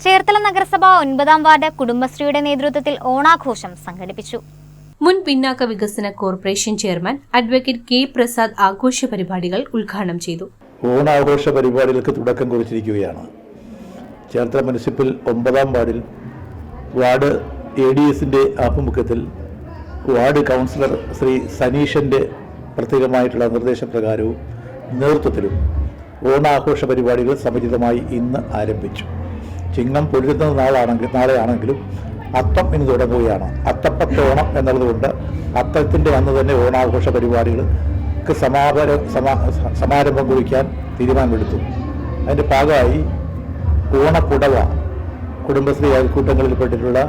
ചേർത്തല നഗരസഭ 9-ാം വാർഡ് കുടുംബശ്രീയുടെ നേതൃത്വത്തിൽ ഓണാഘോഷം സംഘടിപ്പിച്ചു. മുൻ പിന്നാക്ക വികസന corporation chairman advocate K Prasad ആഘോഷ പരിപാടികൾ ഉദ്ഘാടനം ചെയ്തു. ഓണാഘോഷ പരിപാടികൾക്ക് തുടക്കം കുറിച്ചിരിക്കുകയാണ്. ചേർത്തല മുനിസിപ്പൽ 9-ാം വാർഡിൽ വാർഡ് ADSന്റെ ആഭിമുഖ്യത്തിൽ വാർഡ് കൗൺസിലർ ശ്രീ സനീഷിന്റെ പ്രത്യേകമായിട്ടുള്ള നിർദ്ദേശപ്രകാരവും നേതൃത്വത്തിലും ഓണാഘോഷ പരിപാടികൾ സമുചിതമായി ഇന്ന് ആരംഭിച്ചു. ചിങ്ങം പൊരുതുന്ന നാളെയാണെങ്കിലും അത്തം ഇന്ന് തുടങ്ങുകയാണ്. അത്തപ്പത്തോണം എന്നുള്ളതുകൊണ്ട് അത്തത്തിൻ്റെ അന്ന് തന്നെ ഓണാഘോഷ പരിപാടികൾക്ക് സമാരംഭം കുറിക്കാൻ തീരുമാനമെടുത്തു. അതിൻ്റെ ഭാഗമായി ഓണപ്പുടവ കുടുംബശ്രീ അയൽക്കൂട്ടങ്ങളിൽപ്പെട്ടിട്ടുള്ള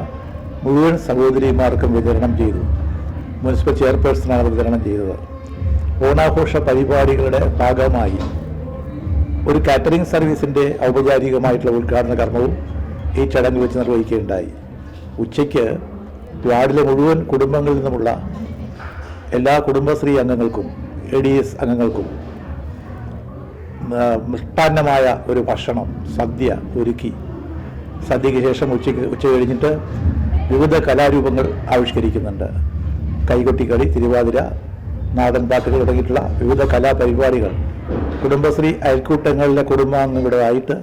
മുഴുവൻ സഹോദരിമാർക്കും വിതരണം ചെയ്തു. മുനിസിപ്പൽ ചെയർപേഴ്സണാണ് വിതരണം ചെയ്തത്. ഓണാഘോഷ പരിപാടികളുടെ ഭാഗമായി ഒരു കാറ്ററിംഗ് സർവീസിൻ്റെ ഔപചാരികമായിട്ടുള്ള ഉദ്ഘാടന കർമ്മവും ഈ ചടങ്ങ് വെച്ച് നിർവഹിക്കുകയുണ്ടായി. ഉച്ചയ്ക്ക് വാർഡിലെ മുഴുവൻ കുടുംബങ്ങളിൽ നിന്നുമുള്ള എല്ലാ കുടുംബശ്രീ അംഗങ്ങൾക്കും ADS അംഗങ്ങൾക്കും മൃഷ്ടാന്നമായ ഒരു ഭക്ഷണം സദ്യ ഒരുക്കി. സദ്യയ്ക്ക് ശേഷം ഉച്ച കഴിഞ്ഞിട്ട് വിവിധ കലാരൂപങ്ങൾ ആവിഷ്കരിക്കുന്നുണ്ട്. കൈകൊട്ടിക്കളി, തിരുവാതിര, നാടൻ പാട്ടുകൾ തുടങ്ങിയിട്ടുള്ള വിവിധ കലാപരിപാടികൾ കുടുംബശ്രീ അയൽക്കൂട്ടങ്ങളിലെ കുടുംബാംഗങ്ങളുടെ ആയിട്ട്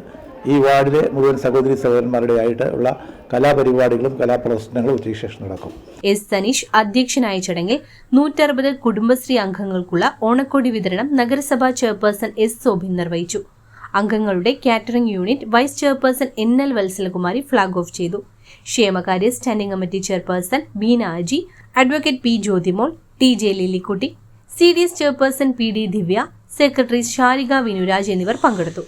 ഈ വാർഡിലെ മുഴുവൻ സഹോദരന്മാരുടെ ആയിട്ട് ഉള്ള കലാപരിപാടികളും കലാപ്രദർശനങ്ങളും ഉച്ചയ്ക്ക് ശേഷം നടക്കും. എസ് സനീഷ് അധ്യക്ഷനായ ചടങ്ങിൽ 160 കുടുംബശ്രീ അംഗങ്ങൾക്കുള്ള ഓണക്കോടി വിതരണം നഗരസഭാ ചെയർപേഴ്സൺ എസ് സോബിൻ നിർവഹിച്ചു. അംഗങ്ങളുടെ catering unit vice chairperson NL Vatsalakumari flag off ചെയ്തു. ക്ഷേമകാര്യ standing committee chairperson Beena Aji, advocate P Jyothimol, TJ Lillikutty, CDS chairperson PD Divya, secretary Sharika Vinuraj എന്നിവർ പങ്കെടുത്തു.